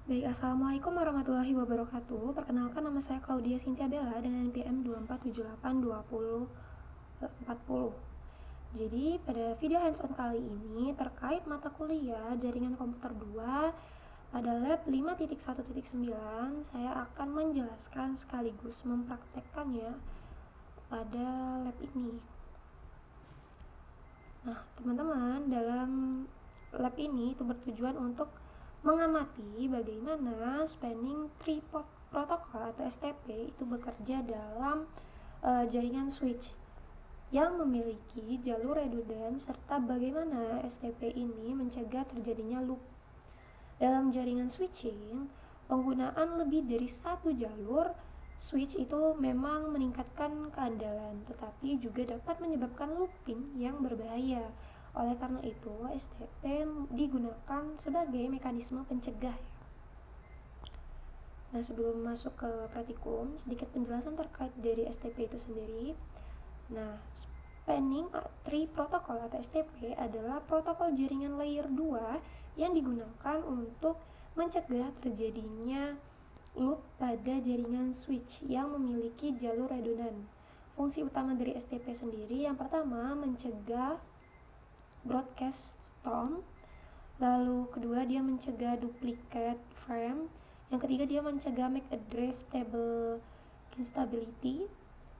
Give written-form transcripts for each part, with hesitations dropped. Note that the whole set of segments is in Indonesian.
Baik, Assalamualaikum warahmatullahi wabarakatuh. Perkenalkan, nama saya Claudia Cynthia Bella dengan NPM 24782040. Jadi, pada video hands-on kali ini terkait mata kuliah Jaringan Komputer 2 pada lab 5.1.9, saya akan menjelaskan sekaligus mempraktekkannya pada lab ini. Nah, teman-teman, dalam lab ini itu bertujuan untuk mengamati bagaimana spanning tree protocol atau STP itu bekerja dalam jaringan switch yang memiliki jalur redundan serta bagaimana STP ini mencegah terjadinya loop. Dalam jaringan switching, penggunaan lebih dari satu jalur switch itu memang meningkatkan keandalan, tetapi juga dapat menyebabkan looping yang berbahaya. Oleh karena itu, STP digunakan sebagai mekanisme pencegah. Nah, sebelum masuk ke praktikum, sedikit penjelasan terkait dari STP itu sendiri. Nah, Spanning Tree Protocol atau STP adalah protokol jaringan layer 2 yang digunakan untuk mencegah terjadinya loop pada jaringan switch yang memiliki jalur redundan. Fungsi utama dari STP sendiri yang pertama mencegah broadcast storm, lalu kedua dia mencegah duplicate frame, yang ketiga dia mencegah MAC address table instability,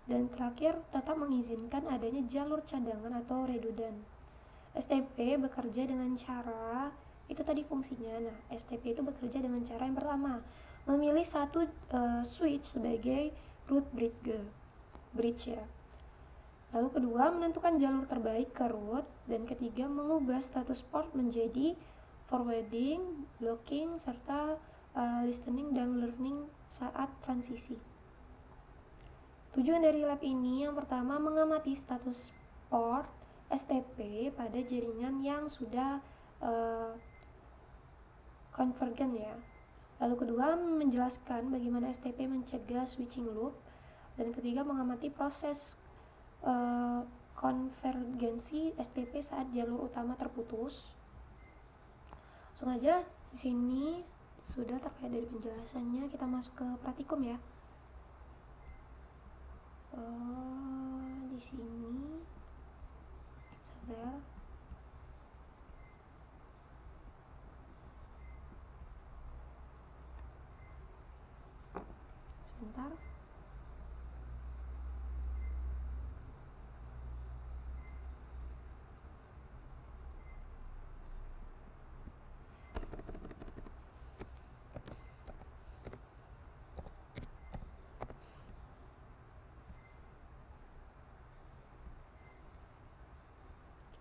dan terakhir tetap mengizinkan adanya jalur cadangan atau redundant. STP bekerja dengan cara itu tadi fungsinya. Nah, STP itu bekerja dengan cara yang pertama, memilih satu switch sebagai root bridge ya. Lalu kedua, menentukan jalur terbaik ke root, dan ketiga, mengubah status port menjadi forwarding, blocking, serta listening dan learning saat transisi. Tujuan dari lab ini yang pertama mengamati status port STP pada jaringan yang sudah convergent ya. Lalu kedua, menjelaskan bagaimana STP mencegah switching loop, dan ketiga, mengamati proses konvergensi STP saat jalur utama terputus. Langsung aja di sini sudah terkait dari penjelasannya, kita masuk ke praktikum ya. Di sini sabar. Sebentar.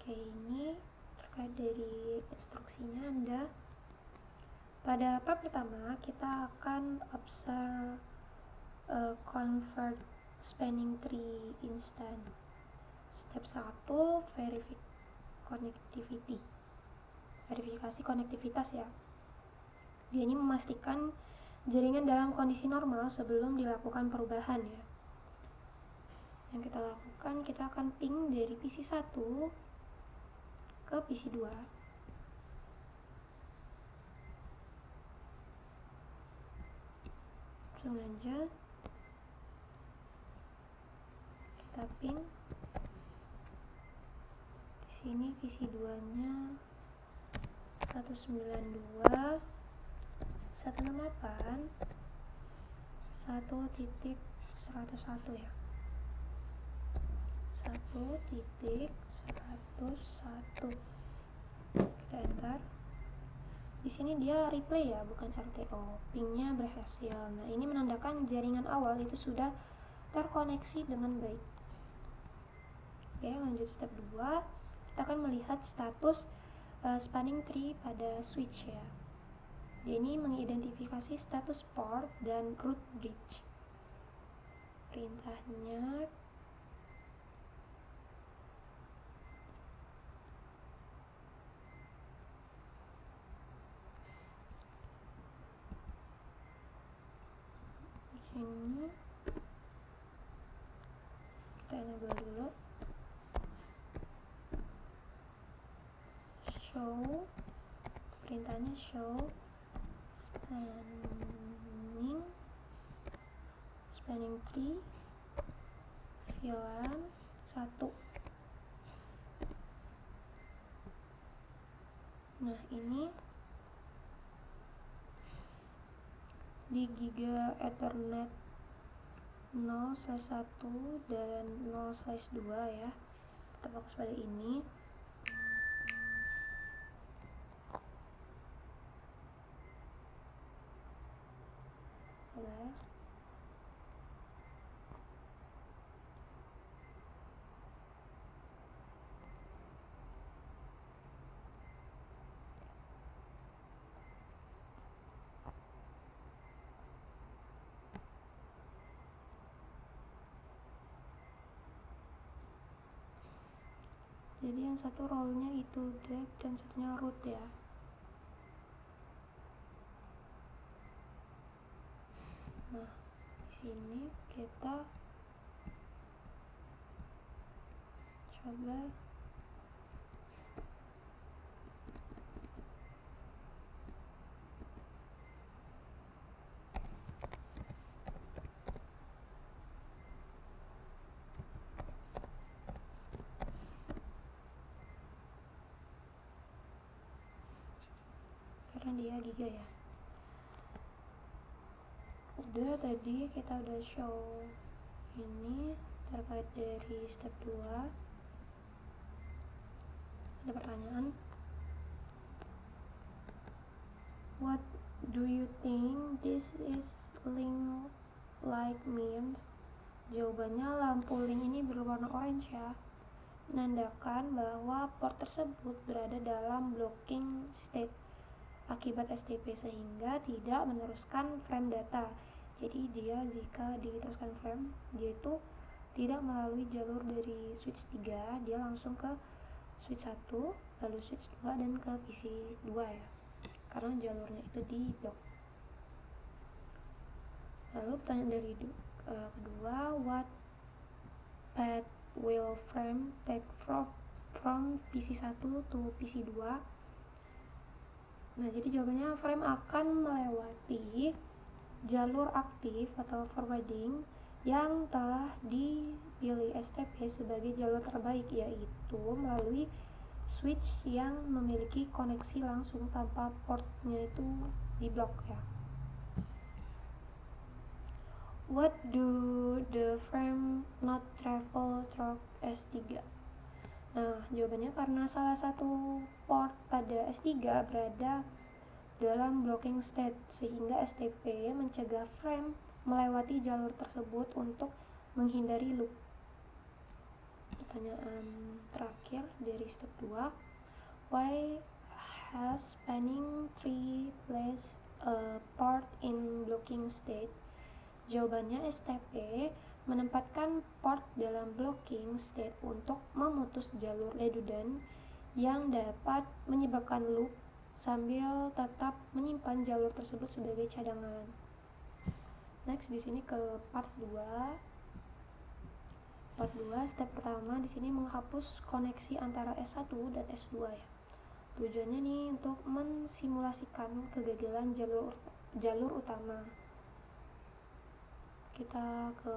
Oke, ini terkait dari instruksinya Anda. Pada part pertama kita akan observe convert spanning tree instant. Step 1, verifikasi konektivitas ya. Dia ini memastikan jaringan dalam kondisi normal sebelum dilakukan perubahan ya. Yang kita lakukan, kita akan ping dari PC 1 ke PC 2. Langsung aja kita ping. Di sini PC 2-nya 192 168 1.101 ya. 1.101. Kita enter. Di sini dia replay ya, bukan RTO. Pingnya berhasil. Nah, ini menandakan jaringan awal itu sudah terkoneksi dengan baik. Oke, lanjut step 2. Kita akan melihat status spanning tree pada switch ya. Dia ini mengidentifikasi status port dan root bridge. Perintahnya ini kita enable dulu. Show, perintahnya show spanning tree VLAN 1. Nah, ini di Giga Ethernet 0/1 dan 0/2 ya. Kita fokus pada ini. Jadi yang satu role-nya itu dev dan satunya root ya. Nah, di sini kita coba karena dia giga ya. Udah, tadi kita udah show ini terkait dari step 2. Ada pertanyaan, what do you think this is link like means? Jawabannya, lampu link ini berwarna orange ya, menandakan bahwa port tersebut berada dalam blocking state akibat STP sehingga tidak meneruskan frame data. Jadi dia jika diteruskan frame, dia itu tidak melalui jalur dari switch 3, dia langsung ke switch 1, lalu switch 2 dan ke PC 2 ya, karena jalurnya itu di blok. Lalu pertanyaan dari kedua, what path will frame take from PC 1 to PC 2? Nah, jadi jawabannya, frame akan melewati jalur aktif atau forwarding yang telah dipilih STP sebagai jalur terbaik, yaitu melalui switch yang memiliki koneksi langsung tanpa portnya itu di blok ya. What do the frame not travel through S3? Nah, jawabannya karena salah satu port pada S3 berada dalam blocking state sehingga STP mencegah frame melewati jalur tersebut untuk menghindari loop. Pertanyaan terakhir dari step 2, why has spanning tree plays a part in blocking state? Jawabannya, STP menempatkan port dalam blocking state untuk memutus jalur redundant yang dapat menyebabkan loop sambil tetap menyimpan jalur tersebut sebagai cadangan. Next, di sini ke part 2. Part 2, step pertama di sini menghapus koneksi antara S1 dan S2 ya. Tujuannya nih untuk mensimulasikan kegagalan jalur utama. Kita ke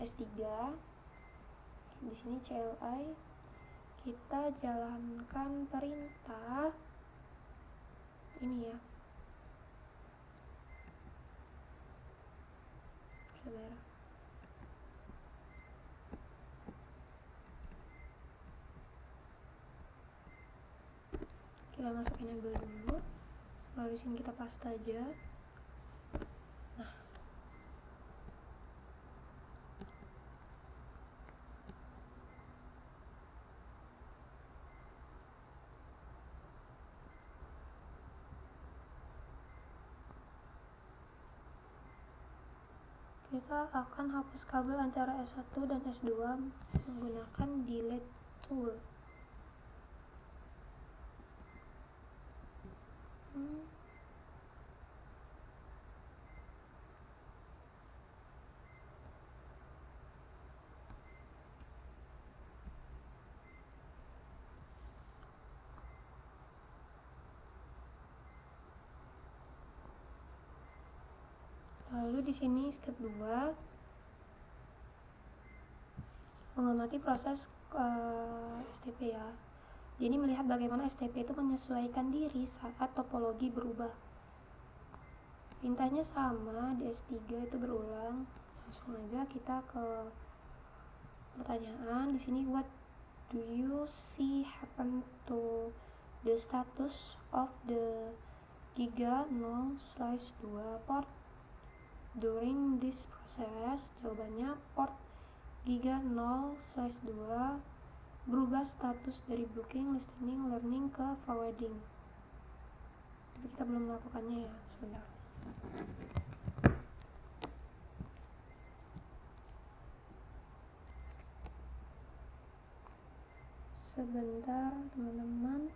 S3. Di sini CLI, kita jalankan perintah ini ya. Sabar. Kita masuk enable dulu. Lalu sini kita paste aja. Nah, kita akan hapus kabel antara S1 dan S2 menggunakan delete tool. Lalu di sini step 2, mengamati proses STP ya. Jadi melihat bagaimana STP itu menyesuaikan diri saat topologi berubah. Perintahnya sama, di S3 itu berulang. Langsung aja kita ke pertanyaan. Di sini, what do you see happen to the status of the Giga 0/2 port during this process? Jawabannya, port Giga 0/2 berubah status dari blocking, listening, learning ke forwarding. Tapi kita belum melakukannya ya, sebentar. Sebentar teman-teman.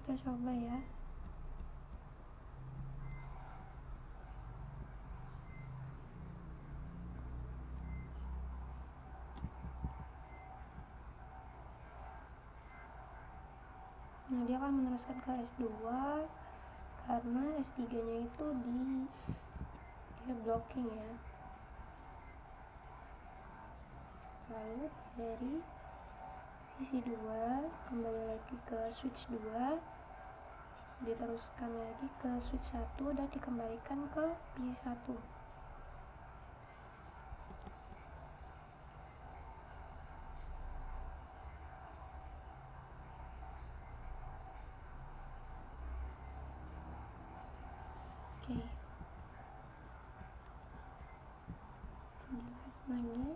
Kita coba ya. Nah, dia akan meneruskan ke S2 karena S3-nya itu dia blocking ya. Lalu dari isi 2 kembali lagi ke switch 2. diteruskan lagi ke switch 1 dan dikembalikan ke PC1. Oke, dilihat lagi.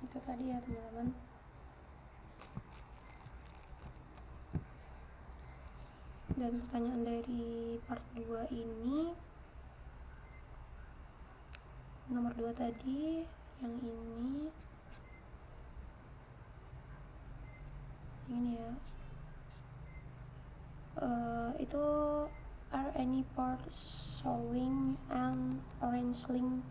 Itu tadi ya teman-teman. Dan pertanyaan dari part 2 ini, nomor 2 tadi, yang ini ya, itu are any parts showing an orange link.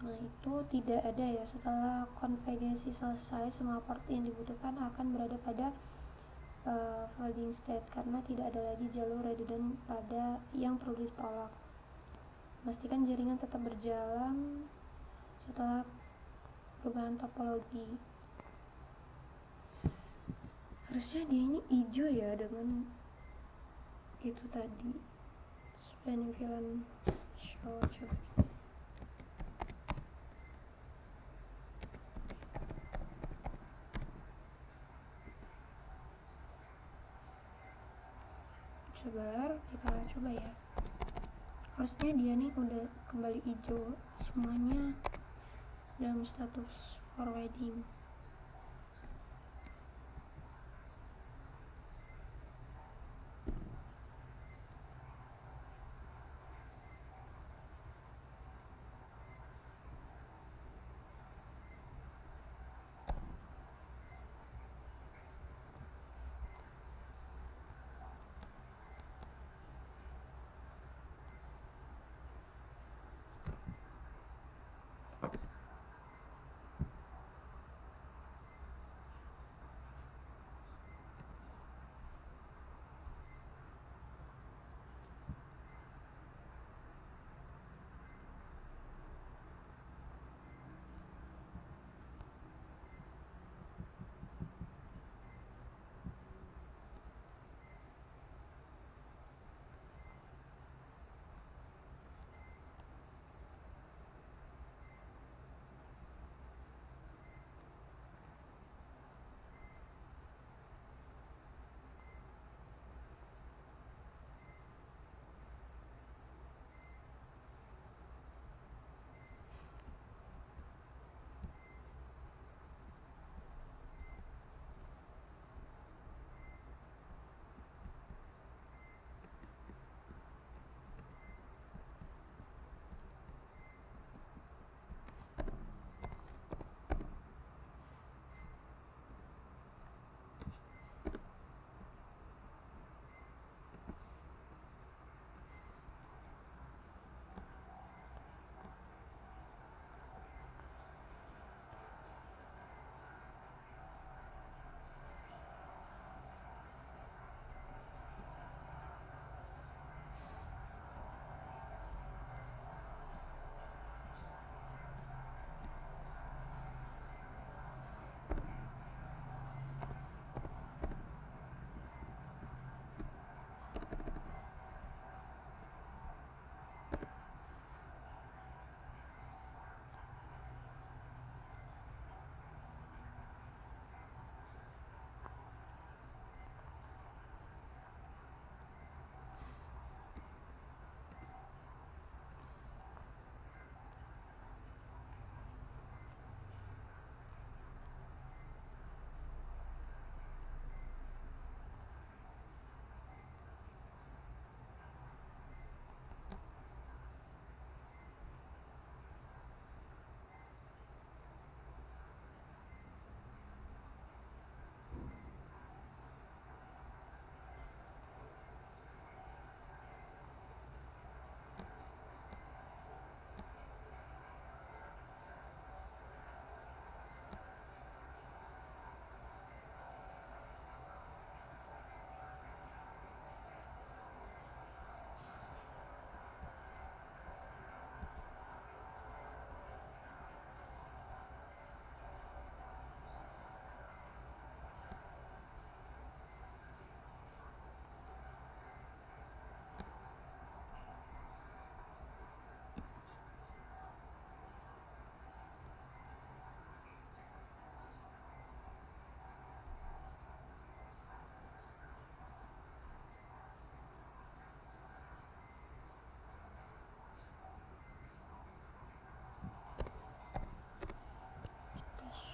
Nah, itu tidak ada ya. Setelah konvergensi selesai, semua part yang dibutuhkan akan berada pada flooding state karena tidak ada lagi jalur redundant pada yang perlu ditolak. Pastikan jaringan tetap berjalan setelah perubahan topologi. Harusnya dia ini hijau ya dengan itu tadi spanning VLAN show. Coba sabar, kita coba ya. Harusnya dia nih udah kembali hijau semuanya dalam status forwarding.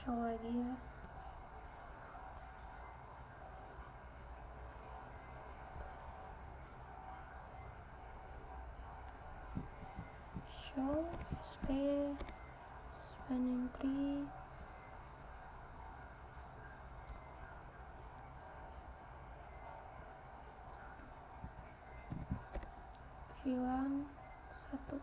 show lagi ya. Show spanning tree, VLAN 1.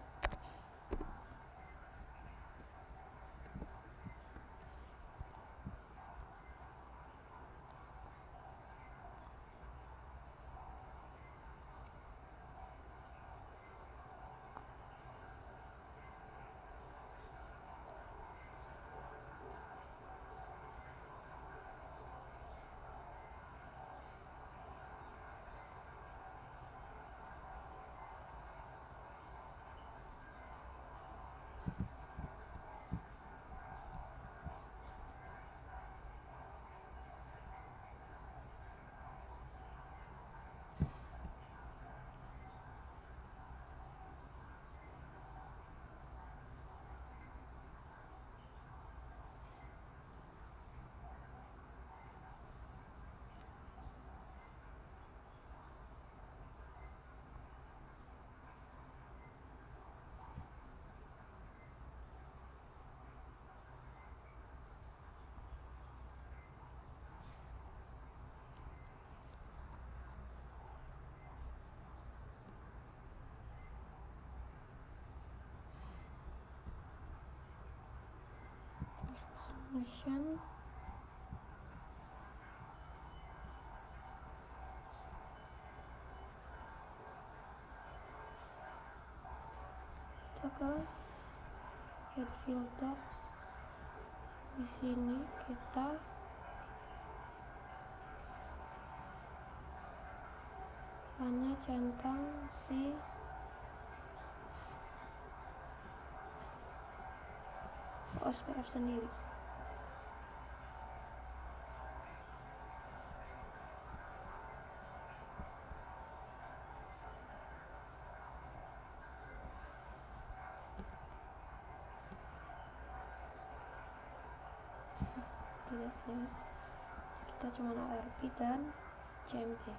Solution kita ke get filters. Di sini kita hanya centang si OSPF sendiri. Tidak ya, kita cuma ARP dan CMP.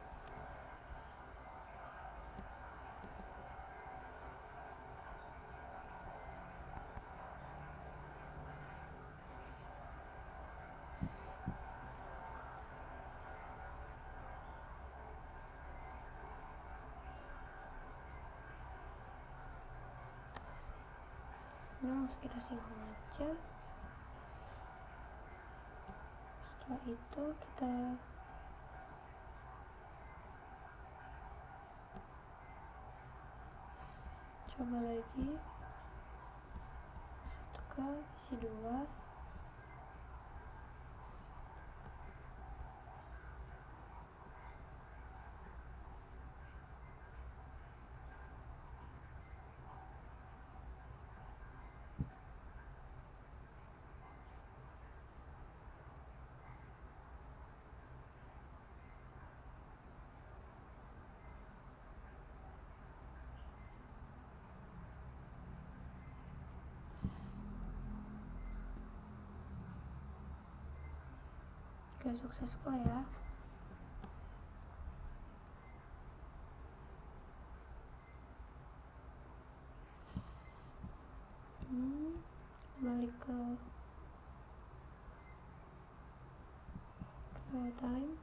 Nah, langsung kita simpan aja. Setelah itu kita coba lagi, satu ke isi 2. Oke, successful ya. Balik ke real time.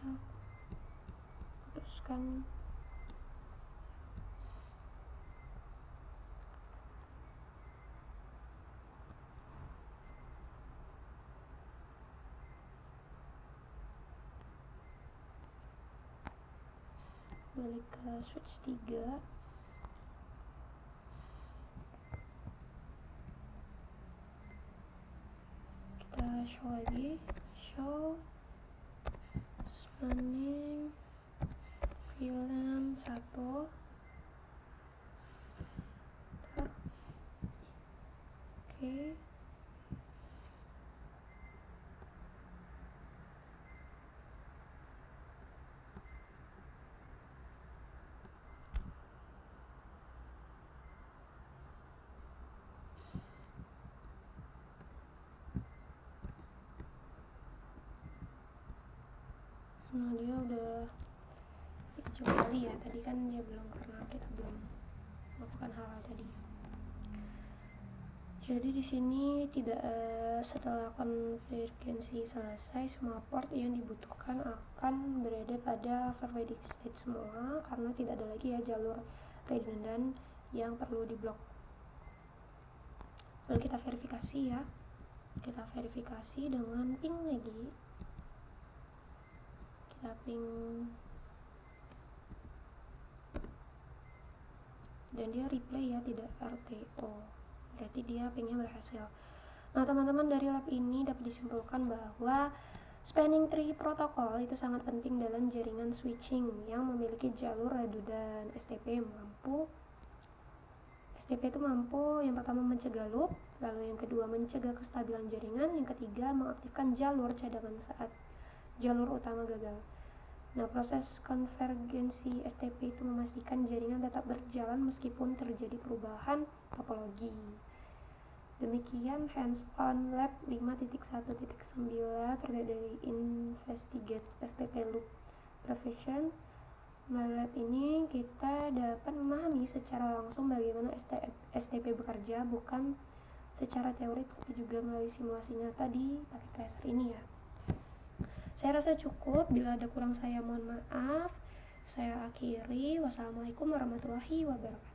Kita putuskan balik ke switch 3. Kita show lagi, show spanning tampilan 1. Oke. Nah, dia udah hijau kali ya, tadi kan dia belum karena kita belum melakukan hal tadi. Jadi di sini tidak setelah konvergensi selesai, semua port yang dibutuhkan akan berada pada forwarding state semua karena tidak ada lagi ya jalur redundant yang perlu diblok. Lalu kita verifikasi ya. Kita verifikasi dengan ping lagi. Kita ping dan dia replay ya, tidak RTO. Berarti dia pingnya berhasil. Nah teman-teman, dari lab ini dapat disimpulkan bahwa spanning tree protokol itu sangat penting dalam jaringan switching yang memiliki jalur redundant. STP itu mampu yang pertama mencegah loop, lalu yang kedua mencegah kestabilan jaringan, yang ketiga mengaktifkan jalur cadangan saat jalur utama gagal. Nah, proses konvergensi STP itu memastikan jaringan tetap berjalan meskipun terjadi perubahan topologi. Demikian hands-on lab 5.1.9 terkait dari investigate STP loop prevention. Melalui lab ini kita dapat memahami secara langsung bagaimana STP bekerja, bukan secara teori tapi juga melalui simulasi nyata di paket tracer ini ya. Saya rasa cukup, bila ada kurang saya mohon maaf. Saya akhiri. Wassalamualaikum warahmatullahi wabarakatuh.